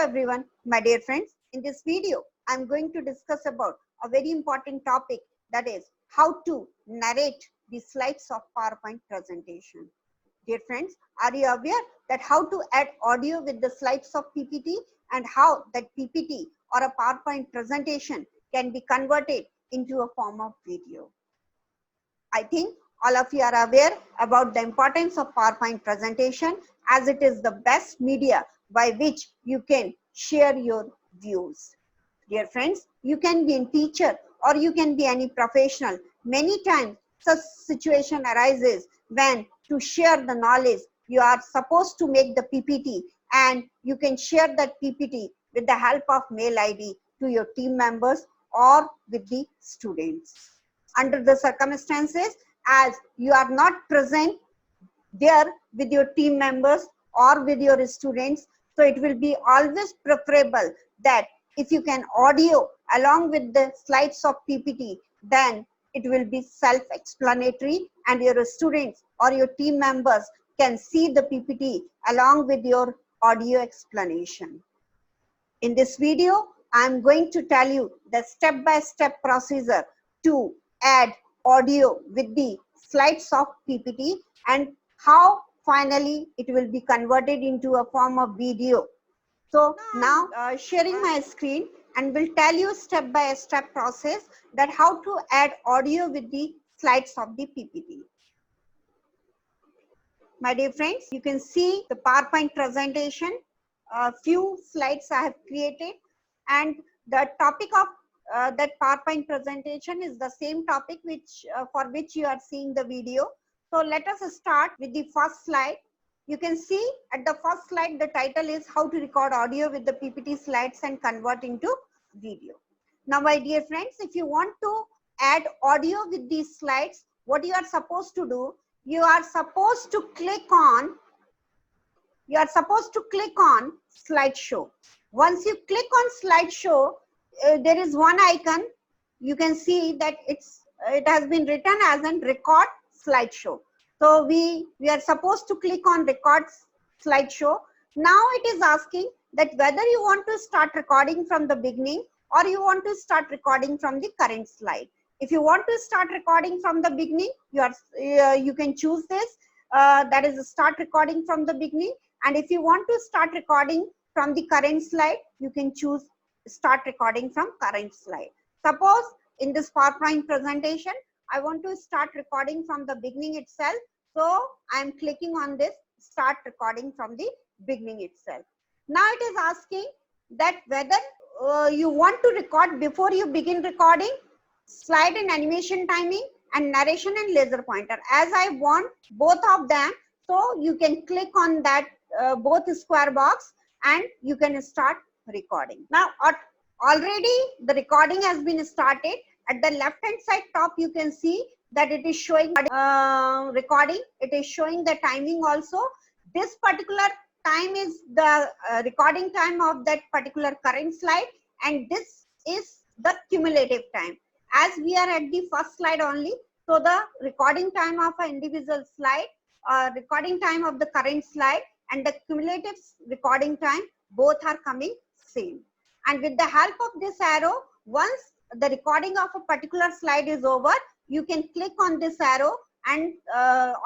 everyone, my dear friends. In this video, I am going to discuss about a very important topic, that is how to narrate the slides of PowerPoint presentation. Dear friends, are you aware that how to add audio with the slides of PPT and how that PPT or a PowerPoint presentation can be converted into a form of video? I think all of you are aware about the importance of PowerPoint presentation, as it is the best media by which you can share your views. Dear friends, you can be a teacher or you can be any professional. Many times such situation arises when to share the knowledge, you are supposed to make the PPT and you can share that PPT with the help of mail ID to your team members or with the students. Under the circumstances, as you are not present there with your team members or with your students, so it will be always preferable that if you can audio along with the slides of PPT, then it will be self-explanatory and your students or your team members can see the PPT along with your audio explanation. In this video, I am going to tell you the step-by-step procedure to add audio with the slides of PPT and how finally it will be converted into a form of video. So now sharing my screen and will tell you step-by-step process that how to add audio with the slides of the PPT. My dear friends, you can see the PowerPoint presentation. A few slides I have created, and the topic of that PowerPoint presentation is the same topic which for which you are seeing the video. So let us start with the first slide. You can see at the first slide the title is how to record audio with the PPT slides and convert into video. Now my dear friends, if you want to add audio with these slides, what you are supposed to do, you are supposed to click on slideshow. Once you click on slideshow, there is one icon. You can see that it has been written as an record slideshow. So we are supposed to click on record slideshow. Now it is asking that whether you want to start recording from the beginning or you want to start recording from the current slide. If you want to start recording from the beginning, you can choose this. That is start recording from the beginning. And if you want to start recording from the current slide, you can choose start recording from current slide. Suppose in this PowerPoint presentation, I want to start recording from the beginning itself. So I am clicking on this start recording from the beginning itself. Now it is asking that whether you want to record before you begin recording, slide and animation timing, and narration and laser pointer. As I want both of them, so you can click on that both square box and you can start recording. Now already the recording has been started. At the left hand side top you can see that it is showing recording. It is showing the timing also. This particular time is the recording time of that particular current slide, and this is the cumulative time. As we are at the first slide only, so the recording time of an individual slide, recording time of the current slide, and the cumulative recording time, both are coming same. And with the help of this arrow, once the recording of a particular slide is over, you can click on this arrow and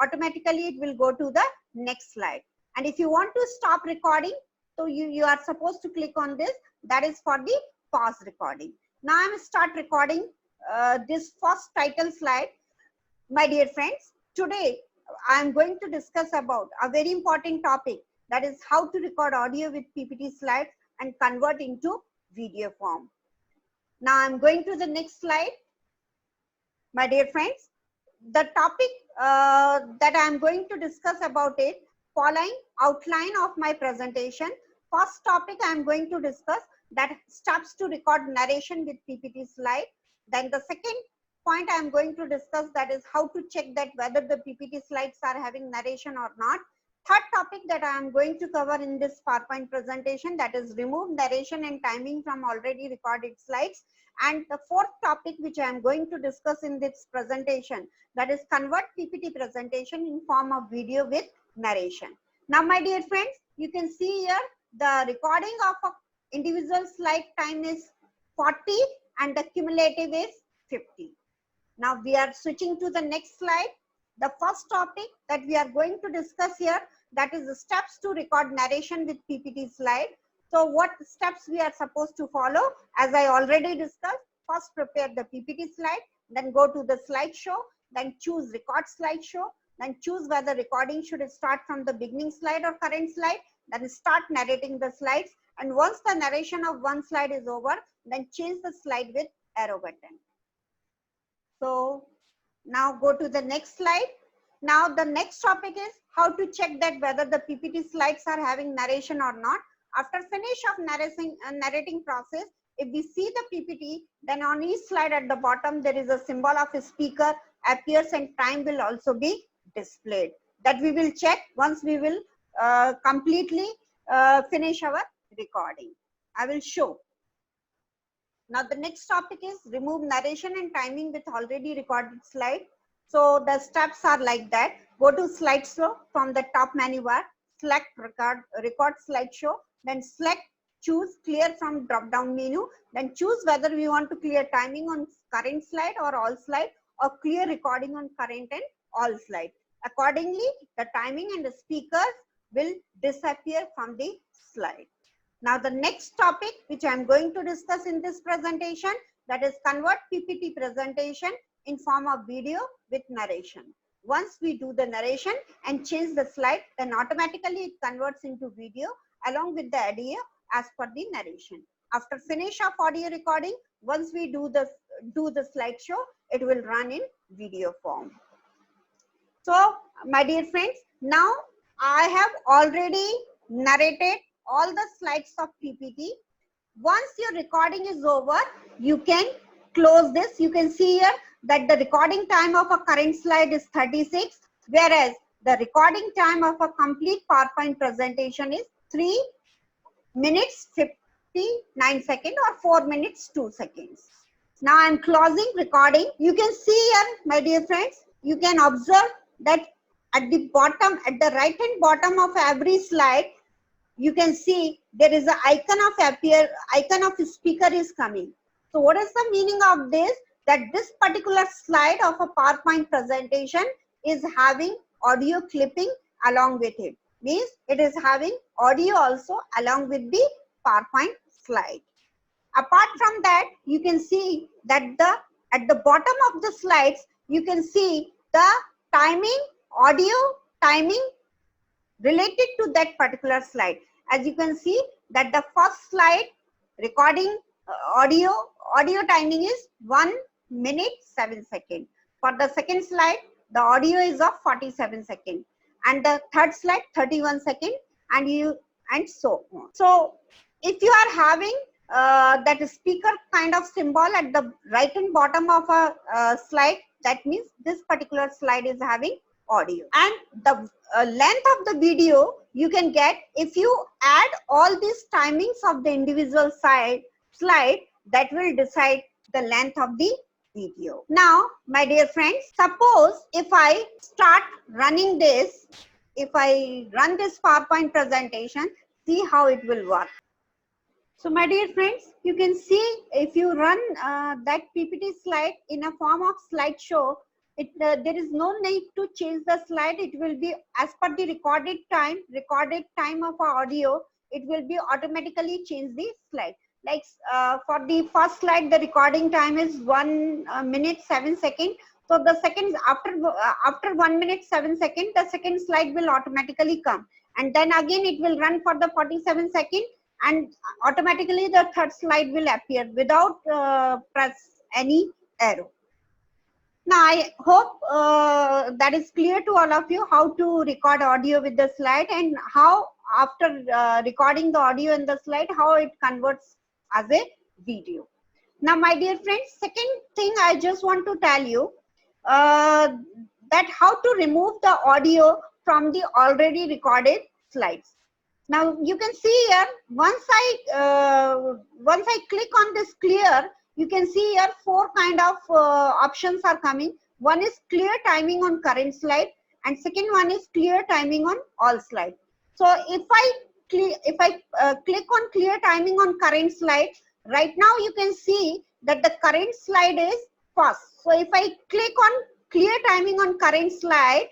automatically it will go to the next slide. And if you want to stop recording, so you are supposed to click on this. That is for the pause recording. Now I am start recording this first title slide. My dear friends, today I am going to discuss about a very important topic, that is how to record audio with PPT slides and convert into video form. Now I am going to the next slide. My dear friends, the topic that I am going to discuss about it, following outline of my presentation. First topic I am going to discuss, that steps to record narration with PPT slide. Then the second point I am going to discuss, that is how to check that whether the PPT slides are having narration or not. Third topic that I am going to cover in this PowerPoint presentation, that is remove narration and timing from already recorded slides. And the fourth topic which I am going to discuss in this presentation, that is convert PPT presentation in form of video with narration. Now my dear friends, you can see here the recording of a individual slide time is 40 and the cumulative is 50. Now we are switching to the next slide. The first topic that we are going to discuss here, that is the steps to record narration with PPT slide. So what steps we are supposed to follow? As I already discussed, first prepare the PPT slide, then go to the slideshow, then choose record slideshow, then choose whether recording should start from the beginning slide or current slide, then start narrating the slides, and once the narration of one slide is over, then change the slide with arrow button. So now go to the next slide. Now the next topic is how to check that whether the PPT slides are having narration or not. After finish of narrating process, if we see the PPT, then on each slide at the bottom there is a symbol of a speaker appears and time will also be displayed. That we will check once we will completely finish our recording. I will show. Now the next topic is remove narration and timing with already recorded slide. So the steps are like that. Go to slideshow from the top menu bar, select record slideshow, then select choose clear from drop down menu, then choose whether we want to clear timing on current slide or all slide, or clear recording on current and all slide. Accordingly, the timing and the speakers will disappear from the slide. Now the next topic which I am going to discuss in this presentation, that is convert PPT presentation in form of video with narration. Once we do the narration and change the slide, then automatically it converts into video along with the audio as per the narration. After finish of audio recording, once we do the slideshow, it will run in video form. So my dear friends, now I have already narrated all the slides of PPT. Once your recording is over, you can close this. You can see here that the recording time of a current slide is 36, whereas the recording time of a complete PowerPoint presentation is 3 minutes 59 seconds or 4 minutes 2 seconds. Now I am closing recording. You can see here, my dear friends, you can observe that at the bottom, at the right hand bottom of every slide, you can see there is an icon of speaker is coming. So what is the meaning of this? That this particular slide of a PowerPoint presentation is having audio clipping along with it. Means it is having audio also along with the PowerPoint slide. Apart from that, you can see that at the bottom of the slides, you can see the timing, audio timing related to that particular slide. As you can see that the first slide recording audio timing is 1 minute 7 seconds. For the second slide, the audio is of 47 seconds, and the third slide 31 seconds, and so on. So if you are having that speaker kind of symbol at the right and bottom of a slide, that means this particular slide is having audio. And the length of the video you can get if you add all these timings of the individual slide, that will decide the length of the video. Now, my dear friends, suppose if I start running this, if I run this PowerPoint presentation, see how it will work. So my dear friends, you can see if you run that PPT slide in a form of slideshow, there is no need to change the slide. It will be as per the recorded time of our audio, it will be automatically change the slide. Like for the first slide, the recording time is 1 minute 7 seconds. So the second, after 1 minute 7 seconds, the second slide will automatically come. And then again it will run for the 47 seconds, and automatically the third slide will appear without press any arrow. Now I hope that is clear to all of you how to record audio with the slide, and how after recording the audio in the slide, how it converts as a video. Now my dear friends, second thing I just want to tell you that how to remove the audio from the already recorded slides. Now you can see here, once I click on this clear, you can see here 4 kind of options are coming. One is clear timing on current slide, and second one is clear timing on all slides. So if I click on clear timing on current slide, right now you can see that the current slide is fast. So if I click on clear timing on current slide,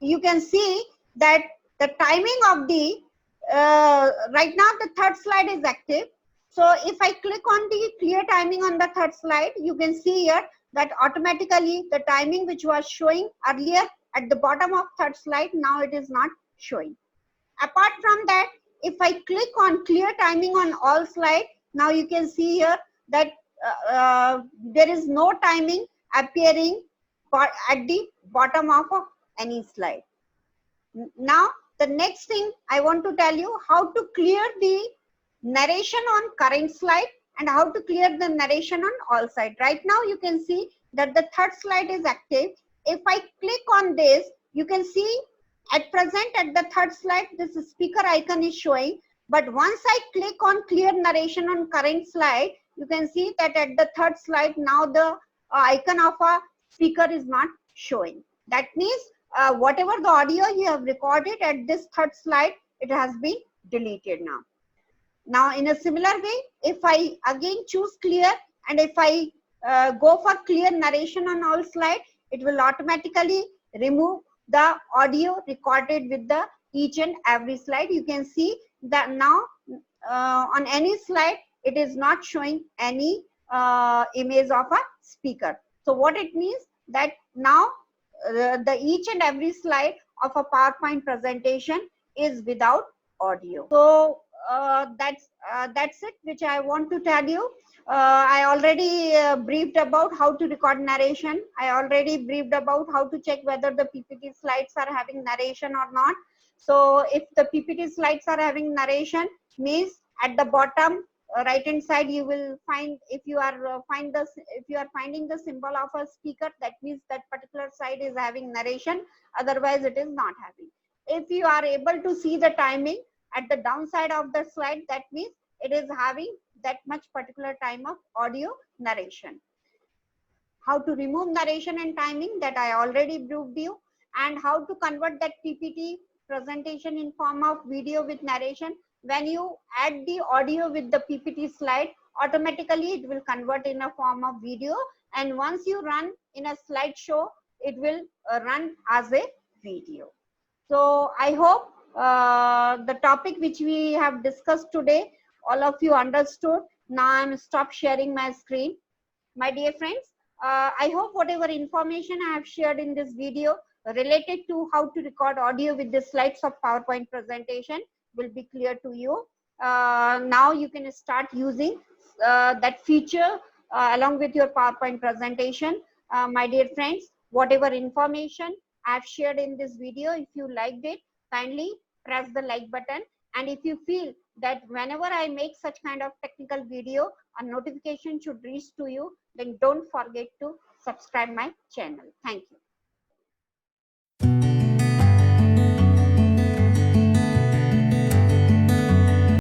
you can see that the timing of the right now the third slide is active. So if I click on the clear timing on the third slide, you can see here that automatically the timing which was showing earlier at the bottom of third slide, now it is not showing. Apart from that, if I click on clear timing on all slide, now you can see here that there is no timing appearing at the bottom of any slide. Now the next thing I want to tell you how to clear the narration on current slide and how to clear the narration on all side. Right now you can see that the third slide is active. If I click on this, you can see at present at the third slide this speaker icon is showing, but once I click on clear narration on current slide, you can see that at the third slide now the icon of a speaker is not showing. That means whatever the audio you have recorded at this third slide, it has been deleted now. Now in a similar way, if I again choose clear and if I go for clear narration on all slide, it will automatically remove the audio recorded with the each and every slide. You can see that now on any slide, it is not showing any image of a speaker. So what it means that now the each and every slide of a PowerPoint presentation is without audio. So that's it which I want to tell you. I already briefed about how to record narration. I already briefed about how to check whether the PPT slides are having narration or not. So if the PPT slides are having narration, means at the bottom right hand side you will find, if you are finding the symbol of a speaker, that means that particular slide is having narration, otherwise it is not having. If you are able to see the timing at the downside of the slide, that means it is having that much particular time of audio narration. How to remove narration and timing, that I already briefed you, and how to convert that PPT presentation in form of video with narration. When you add the audio with the PPT slide, automatically it will convert in a form of video, and once you run in a slideshow, it will run as a video. So I hope the topic which we have discussed today, all of you understood. Now I'm stop sharing my screen. My dear friends, I hope whatever information I have shared in this video related to how to record audio with the slides of PowerPoint presentation will be clear to you. Now you can start using that feature along with your PowerPoint presentation. My dear friends, whatever information I have shared in this video, if you liked it, kindly press the like button. And if you feel that whenever I make such kind of technical video, a notification should reach to you, then don't forget to subscribe my channel. Thank you.